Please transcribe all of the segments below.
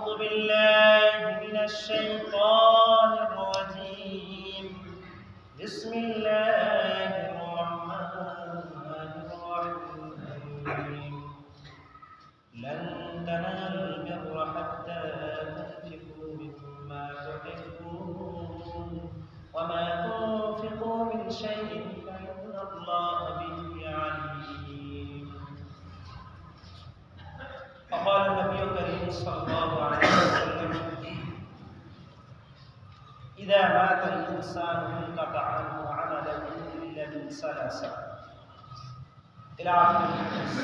أعوذ بالله من الشيطان الرجيم بسم الله الرحمن الرحيم لن تنالوا البر حتى تنفقوا مما تحبون وما تنفقوا من شيء فإن الله به عليم. وقال النبي الكريم صلى الله عليه وسلم إذا مات الإنسان انقطع عنه عمله إلا من ثلاثة إلى آخر الحديث.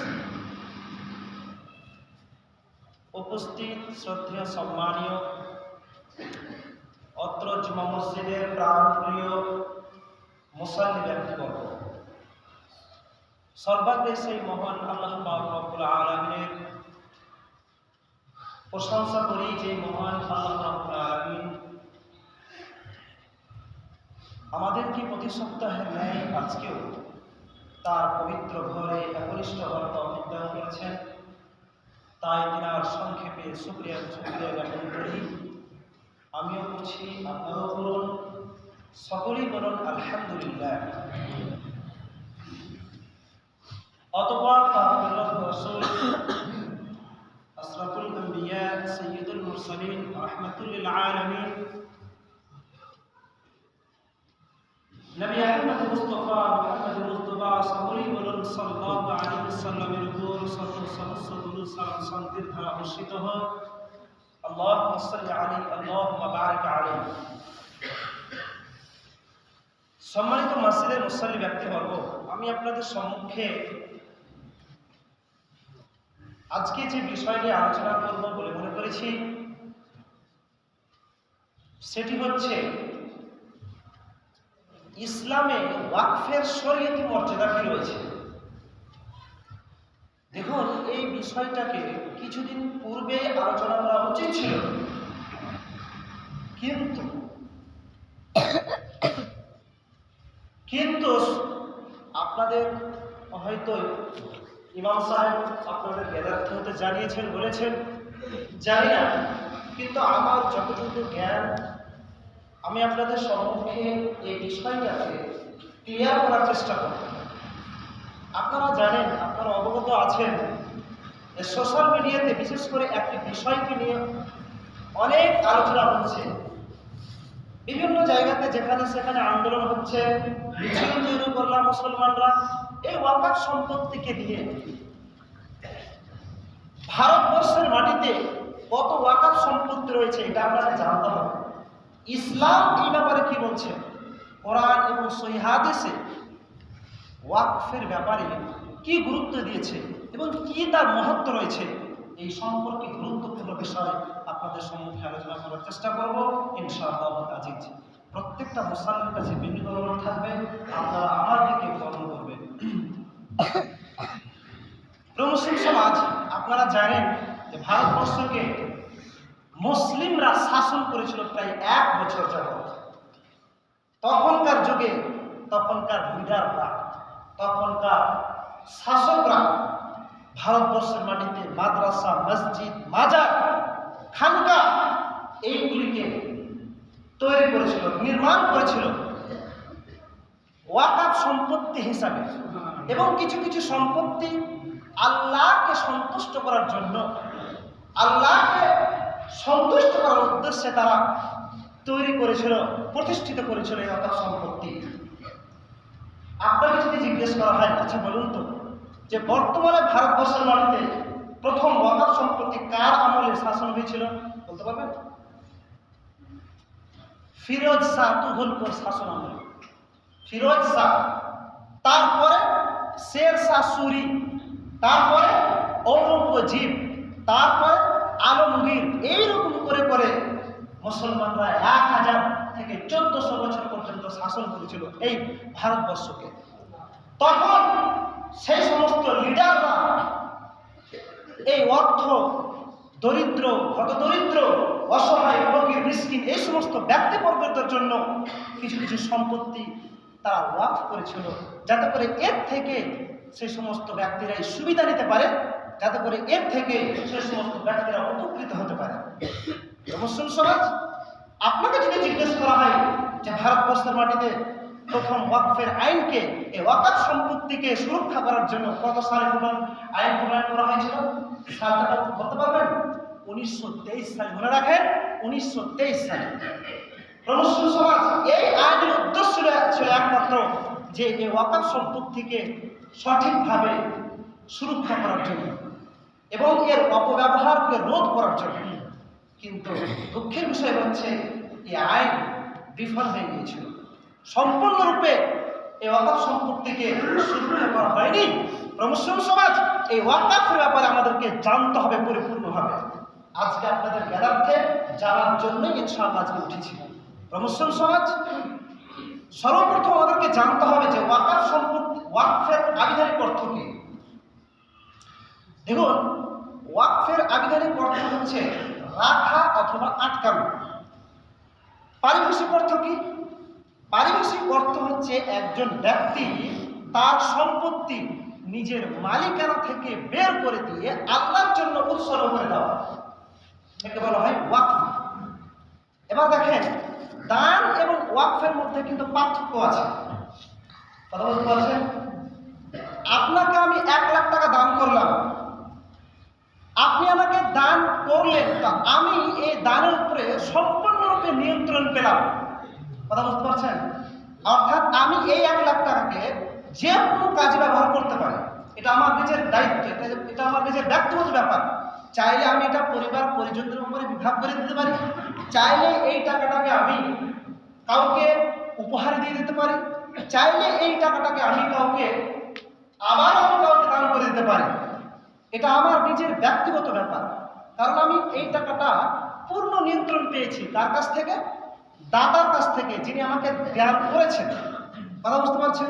উপস্থিত শ্রদ্ধেয় সম্মানীয় অত্র জুমা মসজিদের প্রাণপ্রিয় মুসল্লি ব্যক্তিবর্গ, সর্বাগ্রে সেই মহান আল্লাহ পাক রব্বুল আলামিনের প্রশংসা করি যে মহান আল্লাহ রব্বুল আলামিন আমাদেরকে প্রতি সপ্তাহের ন্যায় আজকেও তার পবিত্র ঘরে একনিষ্ঠ হওয়ার তৌফিক দান করেছেন। তাই তিনার সংক্ষেপে শুকরিয়া জ্ঞাপন করি। আমিও করছি, আপনারাও করুন, সকলেই বলুন আলহামদুলিল্লাহ। অতঃপর রাসূল আশরাফুল আম্বিয়া সাইয়্যিদুল মুরসালিন রাহমাতুল লিল আলামিন নবী আহমদ মুস্তাফা সকলেই বলুন সাল্লাল্লাহু আলাইহি ওয়াসাল্লামের উপর সালাম শান্তির ধারা বর্ষিত হোক। আল্লাহুম্মা সাল্লি আলাইহি আল্লাহুম্মা বারিক আলাইহি। সম্মানিত মসজিদের মুসল্লি ব্যক্তিবর্গ, আমি আপনাদের সম্মুখে আজকে যে বিষয় নিয়ে আলোচনা করব বলে মনে করেছি সেটি হচ্ছে ইসলামে ওয়াকফের শরীয়তি মর্যাদা কি রয়েছে। দেখুন, এই বিষয়টাকে কিছুদিন পূর্বে আলোচনা করা উচিত ছিল, কিন্তু আপনাদের হয়তো ইমাম সাহেব আপনাদের জ্ঞানার্থ হতে জানিয়েছেন, বলেছেন, জানি না, কিন্তু আমার যতটুকু জ্ঞান আমি আপনাদের সম্মুখে এই বিষয়টাকে ক্লিয়ার করার চেষ্টা করব। আপনারা জানেন, আপনারা অবগত আছেন যে সোশ্যাল মিডিয়াতে বিশেষ করে একটি বিষয়কে নিয়ে অনেক আলোচনা হচ্ছে। বিভিন্ন জায়গাতে যেখানে সেখানে আন্দোলন হচ্ছে, মিছিল তৈরি করলাম মুসলমানরা এই ওয়াকফ সম্পত্তিকে দিয়ে। ভারতবর্ষের মাটিতে কত ওয়াকফ সম্পত্তি রয়েছে এটা আপনারা জানতে হবে। ইসলাম এই ব্যাপারে কি বলছে, কোরআন এবং সহিহ হাদিসে ওয়াকফের ব্যাপারে কি গুরুত্ব দিয়েছে এবং কি তার মহত্ব রয়েছে, এই সম্পর্কে গুরুত্বপূর্ণ বিষয় আপনাদের সম্মুখে আলোচনা করার চেষ্টা করব ইনশাআল্লাহ আজিজ। প্রত্যেকটা মুসলমানের কাছে বিনীত অনুরোধ থাকবে, আপনারা আমার দিকে ফলো করবেন। মুসলিম সমাজ, আপনারা জানেন যে ভারতবর্ষকে মুসলিমরা শাসন করেছিল প্রায় 1 বছর যাবত। তখনকার যুগে তখনকার লিডাররা, তখনকার শাসকরা ভারতবর্ষের মাটিতে মাদ্রাসা, মসজিদ, মাজার, খানকা এইগুলিকে তৈরি করেছিল, নির্মাণ করেছিল ওয়াকফ সম্পত্তি হিসাবে। এবং কিছু কিছু সম্পত্তি আল্লাহকে সন্তুষ্ট করার জন্য, আল্লাহকে সন্তুষ্ট করার উদ্দেশ্যে তারা তৈরি করেছিল, প্রতিষ্ঠিত করেছিল এই ওয়াকফ সম্পত্তি। আপনাকে যদি জিজ্ঞেস করা হয়, আচ্ছা বলুন তো, যে বর্তমানে ভারতবর্ষের মাটিতে প্রথম ওয়াকফ সম্পত্তি কার আমলে শাসন হয়েছিল বলতে পারবেন? ফিরোজ শাহ তুঘলকর শাসন আমলে। ফিরোজ শাহ, তারপরে শের শাহ সুরি, তারপরে ঔরঙ্গজেব, তারপরে আলমগীর, এইরকম করে করে মুসলমানরা 1000 থেকে 1400 বছর পর্যন্ত শাসন করেছিল এই ভারতবর্ষকে। তখন সেই সমস্ত লিডাররা এই অর্থ দরিদ্র, হতদরিদ্র, অসহায়, ফকির, মিসকিন এই সমস্ত ব্যক্তিবর্গের জন্য কিছু কিছু সম্পত্তি তারা ওয়াকফ করেছিল, যাতে করে এর থেকে সেই সমস্ত ব্যক্তিরাই সুবিধা নিতে পারে যাতে করে এর থেকে সে সমস্ত ব্যক্তিরা উপকৃত হতে পারে। মুসলিম সমাজ, আপনাকে যদি জিজ্ঞেস করা হয় যে ভারতবর্ষের মাটিতে প্রথম ওয়াকফের আইনকে, এই ওয়াকফ সম্পত্তিকে সুরক্ষা করার জন্য কত সালে আইন প্রণয়ন করা হয়েছিল, সালটা বলতে পারবেন? 1923 সালে। মনে রাখেন, 1923 সালে। মুসলিম সমাজ, এই আইনের উদ্দেশ্য ছিল একমাত্র যে এই ওয়াকফ সম্পত্তিকে সঠিকভাবে সুরক্ষা করার জন্য এবং এর অপব্যবহারকে রোধ করার জন্য। কিন্তু দুঃখের বিষয় হচ্ছে এই আইন বিফল হয়ে গিয়েছিল। সম্পূর্ণরূপে এই ওয়াকফ সম্পত্তিকে সুরক্ষা করা হয়নি। মুসলিম সমাজ, এই ওয়াকফের ব্যাপারে আমাদেরকে জানতে হবে পরিপূর্ণভাবে। আজকে আপনাদের জ্ঞানার্থে জানার জন্যই ইনশাআল্লাহ আজকে উঠেছি। মুসলিম সমাজ, সর্বপ্রথম আমাদেরকে জানতে হবে যে ওয়াকফ সম্পত্তি, ওয়াকফের আবিধানিক অর্থ কি। দেখুন, ওয়াকফের আবিধানিক অর্থ হচ্ছে রাখা অথবা আটকানো। পারিভাষিক অর্থ কি? পারিভাষিক অর্থ হচ্ছে একজন ব্যক্তি তার সম্পত্তি নিজের মালিকানা থেকে বের করে দিয়ে আল্লাহর জন্য উৎসর্গ করে দেওয়া, একে বলা হয় ওয়াকফ। এবার দেখেন, দান এবং ওয়াকফের মধ্যে কিন্তু পার্থক্য আছে। কথা বলতে পারছেন? আপনাকে আমি 1 লাখ টাকা দান করলাম, আপনি আমাকে দান করলেন, তা আমি এই দানের উপরে সম্পূর্ণরূপে নিয়ন্ত্রণ পেলাম। কথা বুঝতে পারছেন? অর্থাৎ আমি এই 1 লাখ টাকাকে যে কোনো কাজে ব্যবহার করতে পারি। এটা আমার নিজের দায়িত্ব, এটা আমার নিজের ব্যক্তিগত ব্যাপার। চাইলে আমি এটা পরিবার পরিজনদের উপরে বিভাগ করে দিতে পারি, চাইলে এই টাকাটাকে আমি কাউকে উপহার দিয়ে দিতে পারি, চাইলে এই টাকাটাকে আমি কাউকে দান করে দিতে পারি। এটা আমার নিজের ব্যক্তিগত ব্যাপার, কারণ আমি এই টাকাটা পূর্ণ নিয়ন্ত্রণ পেয়েছি তার কাছ থেকে, দাতার কাছ থেকে, যিনি আমাকে জ্ঞান করেছেন। কথা বুঝতে পারছেন?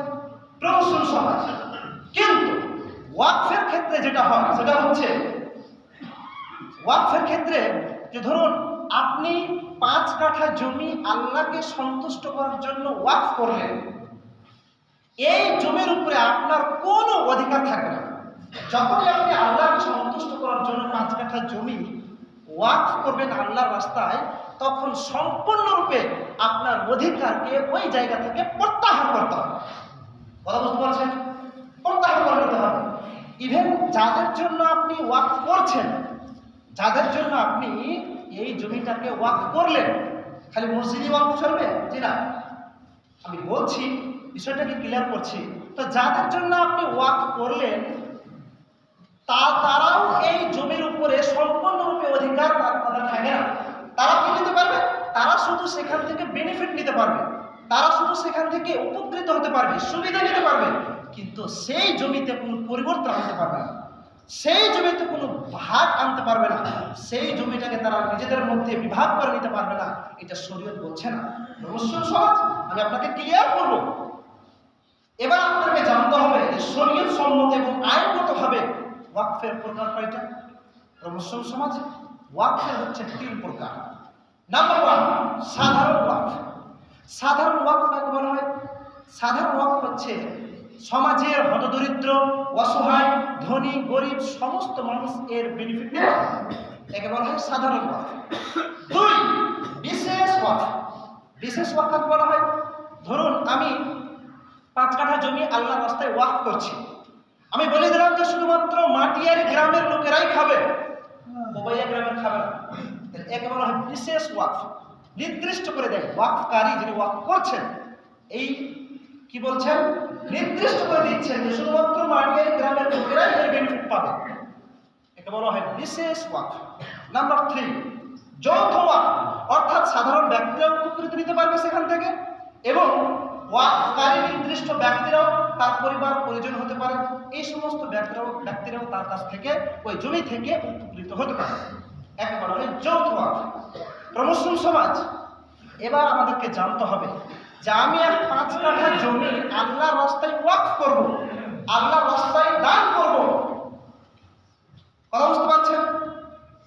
প্রমোশন সমাজ। কিন্তু ওয়াকফের ক্ষেত্রে যেটা হয় সেটা হচ্ছে, ওয়াকফের ক্ষেত্রে যে ধরুন আপনি 5 কাঠা জমি আল্লাহকে সন্তুষ্ট করার জন্য ওয়াকফ করলেন, এই জমির উপরে আপনার কোনো অধিকার থাকবে না। যখনই আপনি আল্লাহকে সন্তুষ্ট করার জন্য 5 কাঠা জমি ওয়াকফ করবেন আল্লাহর রাস্তায়, তখন সম্পূর্ণরূপে আপনার অধিকারকে ওই জায়গা থেকে প্রত্যাহার করতে হবে। কথা বুঝতে পারছেন? প্রত্যাহার করে নিতে হবে। ইভেন যাদের জন্য আপনি ওয়াকফ করছেন, যাদের জন্য আপনি এই জমিটাকে ওয়াকফ করলেন, খালি মসজিদে ওয়াকফ চলবে? জি না, আমি বলছি, বিষয়টাকে ক্লিয়ার করছি। তো যাদের জন্য আপনি ওয়াকফ করলেন, তারাও এই জমির উপরে সম্পূর্ণরূপে অধিকার তাদের থাকে না। তারা কি নিতে পারবে? তারা শুধু সেখান থেকে বেনিফিট নিতে পারবে, তারা শুধু সেখান থেকে উপকৃত হতে পারবে, সুবিধা নিতে পারবে, কিন্তু সেই জমিতে কোনো পরিবর্তন আনতে পারবে না, সেই জমিতে কোনো ভাগ আনতে পারবে না, সেই জমিটাকে তারা নিজেদের মধ্যে বিভাগ করে নিতে পারবে না। এটা শরীয়ত বলছে না। মুসলিম সমাজ, আমি আপনাকে ক্লিয়ার করব। এবার আপনাকে জানতে হবে যে শরীয়ত সম্মত এবং আইনগতভাবে ওয়াকফের প্রকার কয়টা। মুসলিম সমাজ, ওয়াকফের হচ্ছে 3 প্রকার। নাম্বার 1, সাধারণ ওয়াকফ। সাধারণ ওয়াকফ কাকে বলা হয়? সাধারণ ওয়াকফ হচ্ছে সমাজের হতদরিদ্র, অসহায়, ধনী, গরিব সমস্ত মানুষ এর বেনিফিট নেয়, একে বলা হয় সাধারণ ওয়াকফ। 2, বিশেষ ওয়াকফ। বিশেষ ওয়াকফ কাকে বলা হয়? ধরুন আমি 5 কাঠা জমি আল্লাহর রাস্তায় ওয়াকফ করছি, আমি বলে দিলাম যে শুধুমাত্র মাটিয়ারি গ্রামের লোকেরাই খাবে, বোবাইয়া গ্রামের খাবে না। একে বলা হয় বিশেষ ওয়াকফ। নির্দিষ্ট করে দেয় ওয়াকফকারী, যিনি ওয়াকফ করছেন, এই কি বলছেন, নির্দিষ্ট করে দিচ্ছেন যে শুধুমাত্র মাটিয়ারি গ্রামের লোকেরাই এর বেনিফিট পাবে, একে বলা হয় বিশেষ ওয়াকফ। নাম্বার 3, যৌথ ওয়াকফ, অর্থাৎ সাধারণ ব্যক্তিরা উপকৃত নিতে পারবে সেখান থেকে, এবং ওয়াকফকারী নির্দিষ্ট ব্যক্তিরাও, তার পরিবার পরিজন হতে পারে, এই সমস্ত ব্যক্তিরাও তার কাছ থেকে, ওই জমি থেকে উপকৃত হতে পারে, একে বলা হয় যৌথ ওয়াকফ। মুসলিম সমাজ, এবার আমাদেরকে জানতে হবে যে আমি 5 কাঠা জমি আল্লাহর রাস্তায় ওয়াকফ করব, আল্লাহর রাস্তায় দান করব। কথা বুঝতে পারছেন?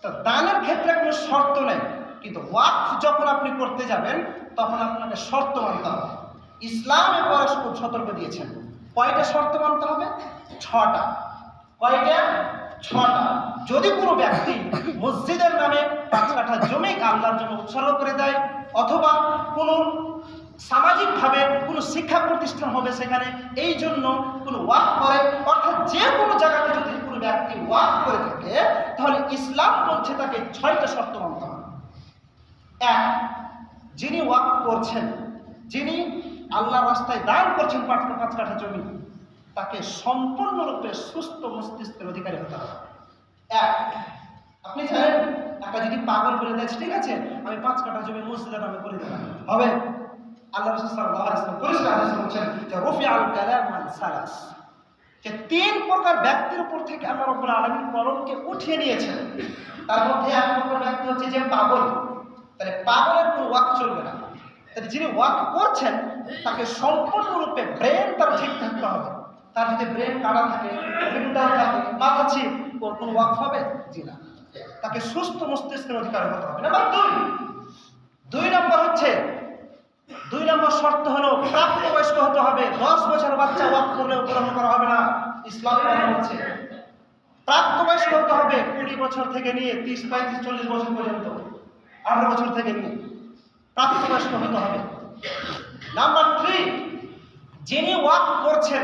তো দানের ক্ষেত্রে কোনো শর্ত নেই, কিন্তু ওয়াকফ যখন আপনি করতে যাবেন তখন আপনাকে শর্ত মানতে হবে। ইসলামে খুব সতর্ক দিয়েছেন। কয়টা শর্ত মানতে হবে? 6টা। কয়টা? 6টা। যদি কোনো ব্যক্তি মসজিদের নামে 5 কাঠা জমি আল্লাহর জন্য উৎসর্গ করে দেয়, অথবা কোনো সামাজিকভাবে কোনো শিক্ষা প্রতিষ্ঠান হবে সেখানে এই জন্য কোনো ওয়াক করে, অর্থাৎ যে কোনো জায়গাতে যদি কোনো ব্যক্তি ওয়াক করে থাকে, তাহলে ইসলাম বলছে তাকে 6টা শর্ত মানতে হবে। 1, যিনি ওয়াক করছেন, যিনি আল্লাহর রাস্তায় দান করছেন 5 কাঠা জমি, তাকে সম্পূর্ণরূপে সুস্থ মস্তিষ্কের অধিকারী হতে হবে। 1, আপনি জানেন একটা যদি পাগল বলে দেয় ঠিক আছে আমি 5 কাঠা জমি মসজিদের নামে করে দিলাম, হবে? আল্লাহ রাসূল সাল্লাল্লাহু আলাইহি ওয়াসাল্লাম পরিষ্কার হাদিসে বলেছেন যে রফিআল কালাম মান সালাস, যে 3 প্রকার ব্যক্তির উপর থেকে আল্লাহ রাব্বুল আলামিন কলমকে উঠিয়ে নিয়েছেন। তার মধ্যে এক প্রকার ব্যক্তি হচ্ছে যে পাগল। তাহলে পাগলের কোনো ওয়াক চলবে না। তাহলে যিনি ওয়াক করছেন তাকে সম্পূর্ণরূপে ব্রেন তার ঠিক থাকতে হবে। তার যদি ব্রেন কাটা থাকে, ব্রেনটাও থাকে, মাথা ছিপ, ওর কোনো ওয়াক হবে? জি না। তাকে সুস্থ মস্তিষ্কের অধিকার হতে হবে। নাম্বার 2 নম্বর শর্ত হলো প্রাপ্তবয়স্ক হতে হবে। 10 বছর বাচ্চা ওয়াক করলেও গ্রহণ করা হবে না। ইসলাম বলছে প্রাপ্তবয়স্ক হতে হবে 20 বছর থেকে নিয়ে 30, 35, 40 বছর পর্যন্ত, 18 বছর থেকে নিয়ে প্রাপ্তবয়স্ক হতে হবে। নাম্বার 3, যিনি ওয়াক করছেন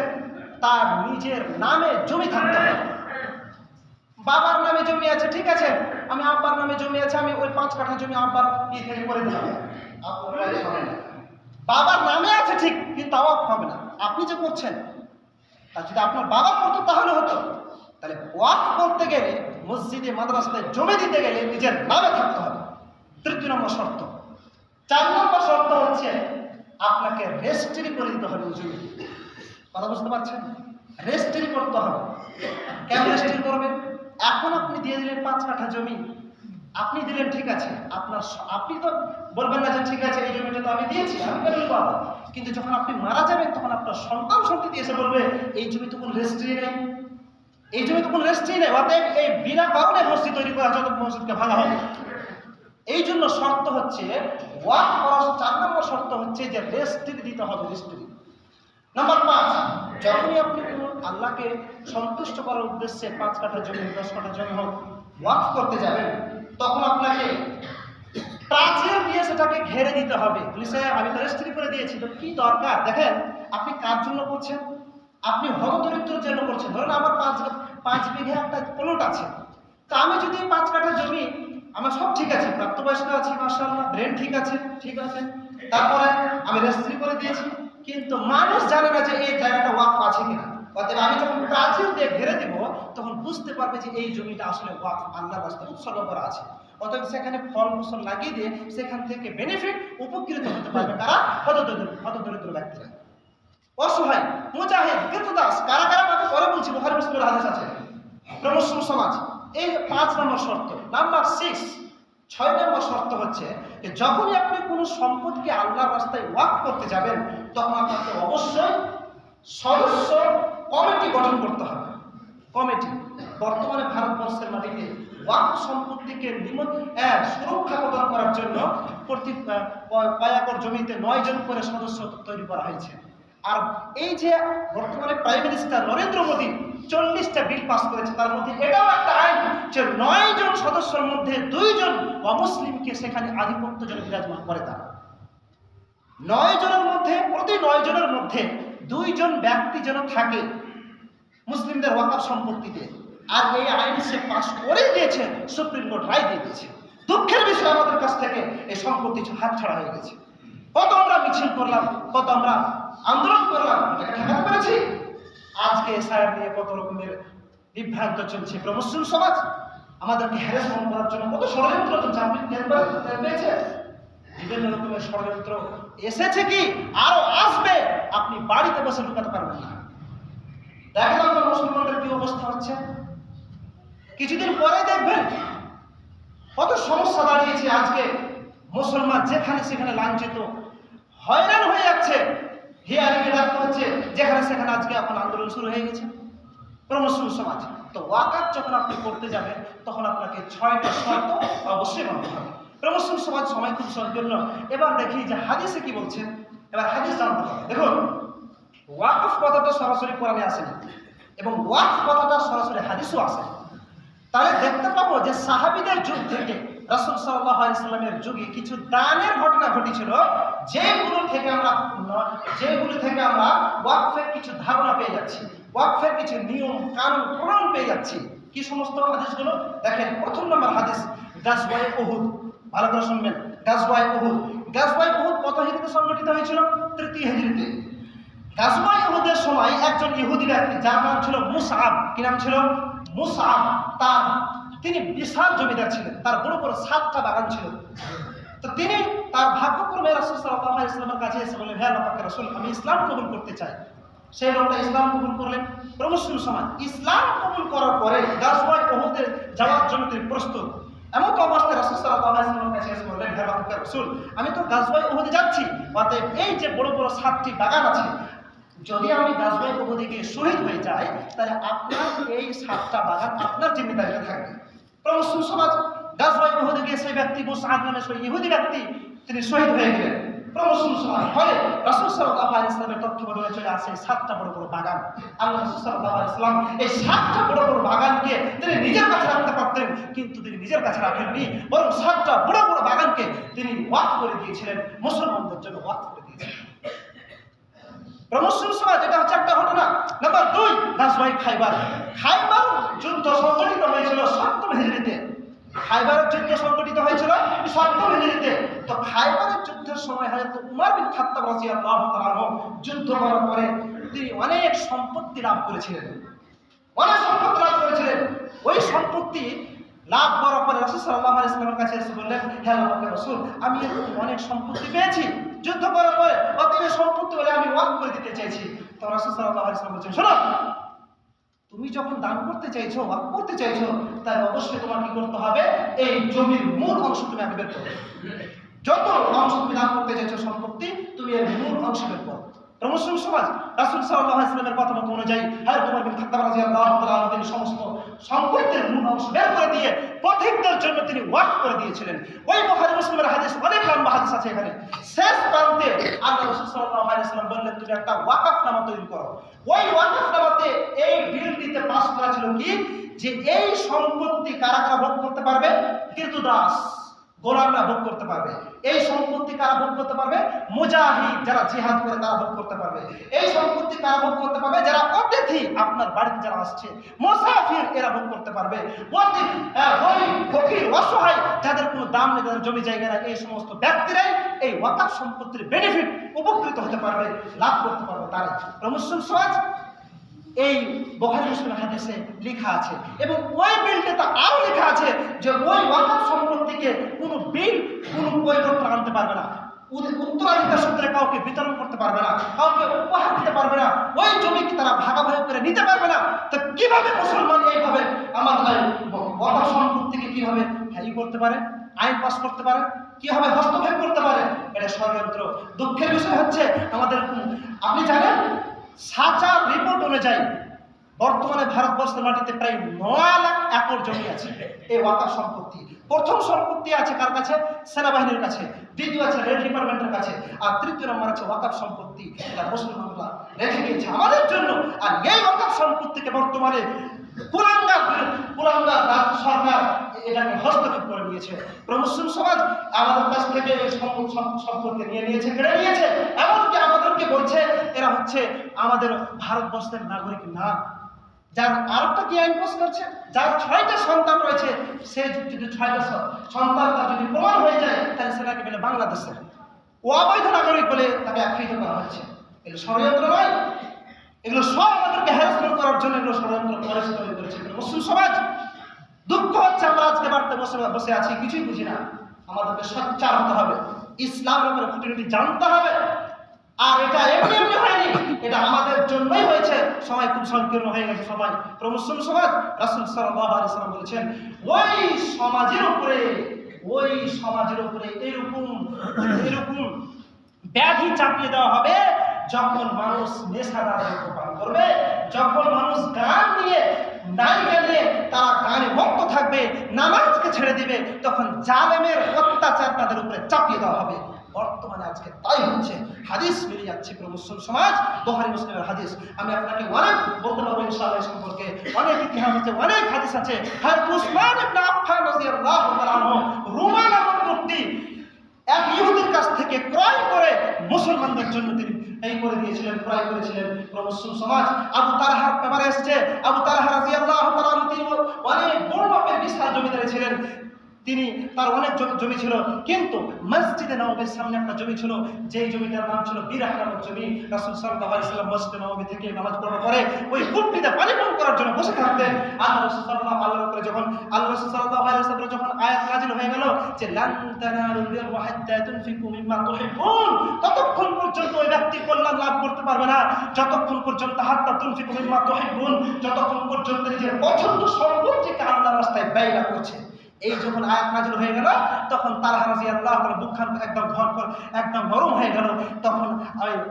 তার নিজের নামে জমি থাকতে হবে। বাবার নামে জমি আছে, ঠিক আছে, আমি আব্বার নামে জমি আছে, আমি ওই 5 কাঠা জমি আব্বার থেকে করে দিলাম। বাবার নামে আছে ঠিক, কিন্তু ওয়াক হবে না। আপনি যে করছেন তা যদি আপনার বাবা করতো তাহলে হতো। তাহলে ওয়াক করতে গেলে, মসজিদে মাদ্রাসাতে জমি দিতে গেলে নিজের নামে থাকতে হবে। 3 নম্বর শর্ত। 4 নম্বর শর্ত হচ্ছে আপনাকে রেজিস্ট্রি করে দিতে হবে জমি। কথা বুঝতে পারছেন? রেজিস্ট্রি করতে হবে। কেন রেজিস্ট্রি করবেন? এখন আপনি দিয়ে দিলেন 5 কাঠা জমি, আপনি দিলেন, ঠিক আছে, আপনি তো বলবেন না যে ঠিক আছে এই জমিটা তো আমি দিয়েছি, আমি কেন পাবো? কিন্তু যখন আপনি মারা যাবেন তখন আপনার সন্তান সন্ততি এসে বলবে এই জমি তো কোনো রেজিস্ট্রি নেই, এই জমি তো কোনো রেজিস্ট্রি নেই। অতএব এই বিনা কারণে মসজিদ তৈরি করা, যত মসজিদকে ভাঙা হবে। এই জন্য শর্ত হচ্ছে ওয়াক করার 4 নম্বর শর্ত হচ্ছে যে রেজিস্ট্রি দিতে হবে। রেজিস্ট্রি। নাম্বার 5, যখনই আপনি কোনো আল্লাহকে সন্তুষ্ট করার উদ্দেশ্যে 5 কাঠা জমি, 10 কাঠা জমি হোক ওয়াক করতে যাবেন, তখন আপনাকে প্রাচীর দিয়ে সেটাকে ঘেরে দিতে হবে। পুলিশে আমি তো রেজিস্ট্রি করে দিয়েছি, তো কি দরকার? দেখেন আপনি কার জন্য করছেন? আপনি হতদরিদ্রের জন্য করছেন। ধরুন আমার 5 বিঘে একটা প্লট আছে, তা আমি যদি 5 কাঠা জমি, আমার সব ঠিক আছে, প্রাপ্তবয়স্ক আছি, মাশাআল্লাহ, ব্রেন ঠিক আছে, তারপরে আমি রেজিস্ট্রি করে দিয়েছি, কিন্তু মানুষ জানে না যে এই জায়গাটা ওয়াকফ আছে কিনা। অতএব আমি যখন প্রাচীর দিয়ে ঘিরে দিব তখন বুঝতে পারবে যে এই জমিটা আসলে ওয়াকফ, আল্লাহর রাস্তায় উৎসর্গ করা আছে। অতএব সেখানে ফল ফসল লাগিয়ে দিয়ে সেখান থেকে বেনিফিট উপকৃত হতে পারবে কারা? হতদরিদ্র ব্যক্তিরা, অসহায়, মুজাহিদ, কৃতদাস। কারা কারা পাবে পরে বলছি, বুখারী মুসলিমের হাদিস আছে। প্রমোশন সমাজ। এই 5 নম্বর শর্ত। নাম্বার 6 নম্বর শর্ত হচ্ছে যে যখনই আপনি কোনো সম্পদকে আল্লাহর রাস্তায় ওয়াকফ করতে যাবেন তখন আপনাকে অবশ্যই সদস্য কমিটি গঠন করতে হবে। কমিটি বর্তমানে ভারতবর্ষের মাটিতে ওয়াকফ সম্পত্তিকে সুরক্ষা প্রদান করার জন্য প্রতি কয়েক একর জমিতে 9 জন করে সদস্য তৈরি করা হয়েছে। আর এই যে বর্তমানে প্রাইম মিনিস্টার নরেন্দ্র মোদী 40টা বিল পাস করেছে, তার মধ্যে এটাও একটা আইন যে 9 জন সদস্যের মধ্যে 2 জন অমুসলিমকে সেখানে আধিপত্য যেন বিরাজমান করে দেয়। 9 জনের মধ্যে, প্রতি 9 জনের মধ্যে 2 জন ব্যক্তি যেন থাকে মুসলিমদের ওয়াকফ সম্পত্তিতে। আর এই আইন সে পাস করে দিয়েছে, সুপ্রিম কোর্ট রায় দিয়ে দিয়েছে। দুঃখের বিষয় আমাদের কাছ থেকে এই সম্পত্তি হাতছাড়া হয়ে গেছে। কত আমরা মিছিল করলাম, কত আমরা আন্দোলন করলাম, এটাকে ঠেকাতে পেরেছি? আজকে এসআইআর নিয়ে কত রকমের বিভ্রান্ত চলছে। প্রমোশন সমাজ আমাদেরকে হ্যারাসমেন্ট করার জন্য কত ষড়যন্ত্র চলছে, আপনি পেয়েছে? বিভিন্ন রকমের ষড়যন্ত্র এসেছে, কি আরো আসবে, আপনি বাড়িতে বসে ঢুকাতে পারবেন না। দেখেন আমরা মুসলমানদের কি অবস্থা হচ্ছে, কিছুদিন পরে দেখবেন কত সমস্যা দাঁড়িয়েছে। আজকে মুসলমান যেখানে সেখানে লাঞ্ছিত, হয়রান হয়ে যাচ্ছে, হিয়ারিংয়ে ডাকতে হচ্ছে যেখানে সেখানে। আজকে এখন আন্দোলন শুরু হয়ে গেছে প্রমোশন সমাজ। তো ওয়াকফ যখন আপনি করতে যাবেন তখন আপনাকে 6টা শর্ত অবশ্যই মানতে হবে। প্রমোশন সমাজ সময় খুব সৌজন্য। এবার দেখি যে হাদিসে কি বলছে। এবার হাদিস জানতে হবে। দেখুন, ওয়াকফ কথাটা সরাসরি কোরআনে আসেনি এবং ওয়াকফ কথাটা সরাসরি হাদিসও আসে। তাহলে দেখতে পাবো যে সাহাবীদের যুগ থেকে রাসূল সাল্লাল্লাহু আলাইহি ওয়াসাল্লামের যুগে কিছু দানের ঘটনা ঘটেছিল, যেগুলো থেকে আমরা ওয়াকফের কিছু ধারণা পেয়ে যাচ্ছি, ওয়াকফের কিছু নিয়ম কানুন প্রমাণ পেয়ে যাচ্ছি। কি সমস্ত হাদিসগুলো দেখেন। প্রথম নম্বর হাদিস, গাজওয়ায়ে উহুদ। ভালো করে শুনবেন, গাজওয়ায়ে উহুদ। গাজওয়ায়ে উহুদ কত হিজরিতে সংগঠিত হয়েছিল? 3 হিজরিতে। গাজওয়ায়ে উহুদের সময় একজন ইহুদি ব্যক্তি, যার নাম ছিল মুসআব। কি নাম ছিল? মুসআব। তিনি বিশাল জমিদার ছিলেন, তার বড় বড় 7টা বাগান ছিল। তো তিনি তার ভাগ্যক্রমে রাসূল সাল্লাল্লাহু আলাইহি ওয়াসাল্লামের কাছে এসে বললেন, হে আল্লাহ পাকের রাসূল, আমি ইসলাম কবুল করতে চাই। সেই লোকটা ইসলাম কবুল করলেন। প্রমোশন সমাজ ইসলাম কবুল করার পরে গাজওয়ায়ে উহুদে যাওয়ার জন্য তিনি প্রস্তুত। এমন তো অবস্থায় রাসূল সাল্লাল্লাহু আলাইহি ওয়াসাল্লামের কাছে এসে বললেন, হে আল্লাহ পাকের রাসূল, আমি তো গাজওয়ায়ে উহুদে যাচ্ছি, অতএব এই যে বড় বড় 7টি বাগান আছে, যদি আমি গাজওয়ায়ে উহুদে গিয়ে শহীদ হয়ে যাই, তাহলে আপনার এই 7টা বাগান আপনার জিম্মেদারিতে থাকবে। প্রমোশন সমাজ গাজওয়ায়ে উহুদে গিয়ে সেই ব্যক্তি মুসআব নামে সেই ইহুদি ব্যক্তি তিনি শহীদ হয়ে গেলেন। প্রমোশন সমাজ ফলে রাসূল সাল্লাল্লাহু আলাইহি ওয়াসাল্লামের তত্ত্বাবধানে চলে আসে 7টা বড় বড় বাগান। আল্লাহ রাসূল সাল্লাল্লাহু আলাইহি ওয়াসাল্লাম এই 7টা বড় বড় বাগানকে তিনি নিজের কাছে রাখতে পারতেন, কিন্তু তিনি নিজের কাছে রাখেননি, বরং 7টা বড় বড় বাগানকে তিনি ওয়াকফ করে দিয়েছিলেন, মুসলমানদের জন্য ওয়াকফ করে দিয়েছিলেন। প্রমোশন সমাজ এটা হচ্ছে একটা ঘটনা। নাম্বার 2, গাজওয়ায়ে খাইবার। খাইবার যুদ্ধ সংগঠিত হয়েছিল 7ম হিজরিতে। খাইবারের যুদ্ধ সংগঠিত হয়েছিল 7ম হিজরিতে। তো খাইবারের যুদ্ধের সময় হযরত উমর বিন খাত্তাব রাদিয়াল্লাহু তাআলা যুদ্ধ করার পরে তিনি অনেক সম্পত্তি লাভ করেছিলেন, ওই সম্পত্তি লাভ করার পরে রাসূল সাল্লাল্লাহু আলাইহি ওয়াসাল্লামের কাছে এসে বললেন, হে আল্লাহর রাসূল, আমি অনেক সম্পত্তি পেয়েছি যুদ্ধ করার পরে, অতএব সম্পত্তি বলে আমি ওয়াকফ করে দিতে চাইছি। তো রাসূল সাল্লাল্লাহু আলাইহি ওয়াসাল্লাম বলেছেন, শোনো, তুমি যখন দান করতে চাইছো, ওয়াকফ করতে চাইছো, তাই অবশ্যই তোমার কি করতে হবে, এই জমির মূল অংশ তুমি আগে বের করো। যত অংশ তুমি দান করতে চাইছো সম্পত্তি, তুমি এর মূল অংশ বের করো। প্রমোশন সমাজ রাসূল সাল্লাল্লাহু আলাইহি ওয়াসাল্লামের কথা মতো অনুযায়ী হযরত উমর বিন খাত্তাব রাদিয়াল্লাহু তাআলা তিনি সমস্ত সম্পত্তির মূল অংশ বের করে দিয়ে পথিকদের জন্য তিনি ওয়াকফ করে দিয়েছিলেন। ওই বুখারী মুসলিমের হাদিস, অনেক লম্বা হাদিস আছে এখানে। শেষ প্রান্তে আল্লাহ রাসূল সাল্লাল্লাহু আলাইহি ওয়াসাল্লাম বললেন, তুমি একটা ওয়াকফনামা তৈরি করো। ওই ওয়াকফনামাতে এই বিলটিতে পাস করা ছিল কি, যে এই সম্পত্তি কারা কারা ভোগ করতে পারবে? কৃতদাস, গোলামরা ভোগ করতে পারবে। এই সম্পত্তি কারা ভোগ করতে পারবে? মুজাহিদ, যারা জিহাদ করে তারা ভোগ করতে পারবে। এই সম্পত্তি কারা ভোগ করতে পারবে? যারা অতিথি, আপনার বাড়িতে যারা আসছে, মুসাফির, এরা ভোগ করতে পারবে। ফকির, অসহায়, যাদের কোনো দাম নেই, যাদের জমি জায়গা নেই, এই সমস্ত ব্যক্তিরাই এই ওয়াকফ সম্পত্তির বেনিফিট উপকৃত হতে পারবে, লাভ করতে পারবে তারা। প্রমোশন সমাজ এই বুখারী মুসলিমের হাদিসে লেখা আছে, এবং ওই বিলটাতে আরো লেখা আছে যে ওই ওয়াকফ সম্পত্তিকে কোনো বিল কোনো পরিবর্তন আনতে পারবে না, উত্তরাধিকার সূত্রে কাউকে বিতরণ করতে পারবে না, কাউকে উপহার দিতে পারবে না, ওই জমিকে তারা ভাগাভাগি করে নিতে পারবে না। তো কিভাবে মুসলমান এইভাবে আমাদের ওয়াকফ সম্পত্তিকে কিভাবে হ্যারি করতে পারে, আইন পাস করতে পারে, কিভাবে হস্তক্ষেপ করতে পারে? এটা ষড়যন্ত্র। দুঃখের বিষয় হচ্ছে আমাদের, আপনি জানেন, সাচার রিপোর্ট অনুযায়ী বর্তমানে ভারতবর্ষের মাটিতে প্রায় 9 লাখ একর জমি আছে এই ওয়াকফ সম্পত্তি। প্রথম সম্পত্তি আছে কার কাছে? সেনাবাহিনীর কাছে, দ্বিতীয় আছে রেল ডিপার্টমেন্টের কাছে, আর তৃতীয় নম্বর আছে ওয়াকফ সম্পত্তি, যা মুসলমানরা রেখে দিয়েছে আমাদের জন্য। আর এই ওয়াকফ সম্পত্তিকে বর্তমানে কুলাঙ্গার সরকার এটাকে হস্তক্ষেপ করে নিয়েছে। প্রমোশন সমাজ আমাদের কাছ থেকে সম্পত্তি নিয়ে নিয়েছে, কেড়ে নিয়েছে, এমনকি আমাদেরকে বলছে এরা হচ্ছে আমাদের ভারতবর্ষের নাগরিক না। যার আরেকটা কি আইন পাস করছে, যার 6টা সন্তান রয়েছে, সে যদি 6টা সন্তান তার যদি প্রমাণ হয়ে যায়, তাহলে সেটাকে বলে বাংলাদেশের অবৈধ নাগরিক বলে তাকে আখ্যায়িত করা হচ্ছে। এগুলো ষড়যন্ত্র নয়, এগুলো সব আমাদেরকে হ্যারাসমেন্ট করার জন্য এগুলো ষড়যন্ত্র তৈরি করেছে মুসলিম সমাজ। দুঃখ হচ্ছে আমরা আজকে বাড়িতে বসে আছি, কিছুই বুঝি না। আমাদেরকে সোচ্চার হতে হবে, ইসলামের উপরে খুঁটিনাটি জানতে হবে। আর এটা এমনি এমনি হয়নি, এটা আমাদের জন্যই হয়েছে। সময় খুব সংকীর্ণ হয়ে গেছে সবাই। প্রমোশন সমাজ রাসূল সাল্লাল্লাহু আলাইহি ওয়াসাল্লাম বলেছেন, ওই সমাজের উপরে এরকম ব্যাধি চাপিয়ে দেওয়া হবে যখন মানুষ নেশাদার পান করবে, যখন মানুষ গান নিয়ে নায়িকা নিয়ে তারা গানে মত্ত থাকবে, নামাজকে ছেড়ে দিবে, তখন জালেমের অত্যাচার তাদের উপরে চাপিয়ে দেওয়া হবে। বর্তমানে আজকে তাই হচ্ছে। হাদিস মিলিয়ে যাচ্ছে পুরো মুসলিম সমাজ, বুখারী মুসলিমের হাদিস। আমি আপনাকে অনেক বলতে পারবো ইনশাআল্লাহ সম্পর্কে, অনেক ইতিহাস আছে, অনেক হাদিস আছে। হযরত উসমান ইবনে আফফান রাদিয়াল্লাহু তাআলা আনহু রুমা নামক মূর্তি এক ইহুদির কাছ থেকে ক্রয় করে মুসলমানদের জন্য তিনি এই করে দিয়েছিলেন, ক্রয় করেছিলেন। মুসলিম সমাজ আবু তালহার ব্যাপারে এসেছে। আবু তালহা রাদিয়াল্লাহু তাআলা আনহু তিনি অনেক বড় মাপের বিশাল জমিদার ছিলেন। তিনি তার অনেক জমি ছিল, কিন্তু মসজিদে নববীর সামনে একটা জমি ছিল, যেই জমিটার নাম ছিল বিরাহ নামক জমি। রাসূল সাল্লাল্লাহু আলাইহি ওয়াসাল্লাম মসজিদে নববী থেকে নামাজ পড়ার পরে ওই কূপটিতে পানি পান করার জন্য বসে থাকতেন। আল্লাহ রাসূল সাল্লাল্লাহু আলাইহি ওয়াসাল্লাম যখন আয়াত নাযিল হয়ে গেল যে লান তানালুল বিররা হাত্তা তুনফিকু মিম্মা তুহিব্বুন, ততক্ষণ পর্যন্ত ওই ব্যক্তি কল্যাণ লাভ করতে পারবে না যতক্ষণ পর্যন্ত হাত্তা তুনফিকু মিম্মা তুহিব্বুন, যতক্ষণ পর্যন্ত নিজের পছন্দ সম্পত্তিকে আল্লাহর রাস্তায় ব্যয় না করছে। এই যখন আয়াত নাযিল হয়ে গেল তখন তালহা রাদিয়াল্লাহু তাআলা বুকখান একদম নরম হয়ে গেল। তখন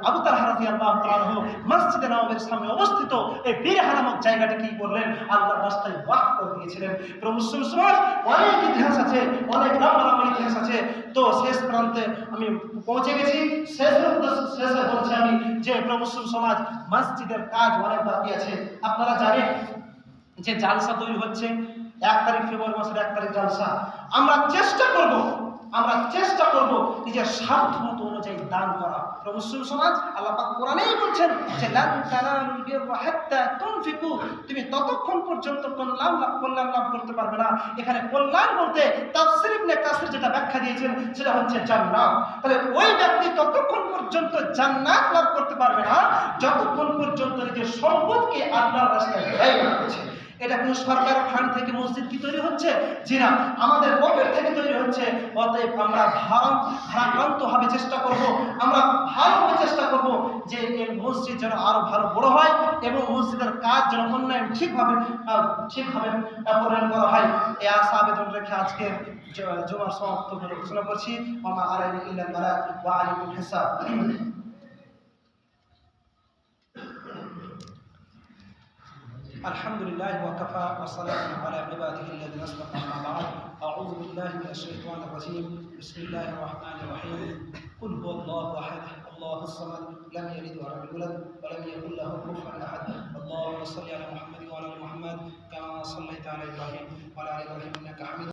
আবু তালহা রাদিয়াল্লাহু তাআলা মসজিদে নববীর সামনে অবস্থিত এই বিরহা নামক জায়গাটা কি করলেন, আল্লাহর রাস্তায় ওয়াকফ করে দিয়েছিলেন। পুরো মুসলিম সমাজ অনেক ইতিহাস আছে, অনেক লম্বা ইতিহাস আছে। তো শেষ প্রান্তে আমি পৌঁছে গেছি। শেষে বলছি আমি যে পুরো মুসলিম সমাজ মসজিদের কাজ অনেক বাকি আছে। আপনারা জানেন যে জালসা তৈরি হচ্ছে 1 তারিখ ফেব্রুয়ারি মাসের 1 তারিখ জালসা। আমরা চেষ্টা করব নিজের সাধ্যমতো অনুযায়ী দান করা। মুসলিম সমাজ আল্লাহ পাক কোরআনেই বলছেন যে লান তানালুল বিররা হাত্তা তুনফিকু, তুমি ততক্ষণ পর্যন্ত কল্যাণ লাভ করতে পারবে না। এখানে কল্যাণ বলতে তাফসীর ইবনে কাসির যেটা ব্যাখ্যা দিয়েছেন সেটা হচ্ছে জান্নাত। তাহলে ওই ব্যক্তি ততক্ষণ পর্যন্ত জান্নাত লাভ করতে পারবে না যতক্ষণ পর্যন্ত নিজের সম্পদকে আল্লাহর রাস্তায় ব্যয় না করছে। এটা কোনো সরকার ফান্ড থেকে মসজিদ কি তৈরি হচ্ছে? জি না, আমাদের পকেট থেকে তৈরি হচ্ছে। অতএব আমরা ভারাক্রান্তভাবে চেষ্টা করব, আমরা ভালোভাবে চেষ্টা করব যে এই মসজিদ যেন আরো ভালো বড় হয় এবং মসজিদের কাজ যেন উন্নয়ন ঠিকভাবে পরিচালনা করা হয়। এই আশা আবেদন রেখে আজকের জুমার সমাপ্ত ঘোষণা করছি। ওয়া মা আলাইনা ইল্লাল বালাগ ওয়া আলাইকুম হিসাব। الحمد لله وكفى والصلاة على عباده الذين اصطفى. أما بعد، أعوذ بالله من الشيطان الرجيم. بسم الله الرحمن الرحيم. قل هو الله أحد الله الصمد لم يلد ولم يولد ولم يكن له كفوا أحد. اللهم صل على محمد وعلى آل محمد كما صليت على إبراهيم وعلى آل إبراهيم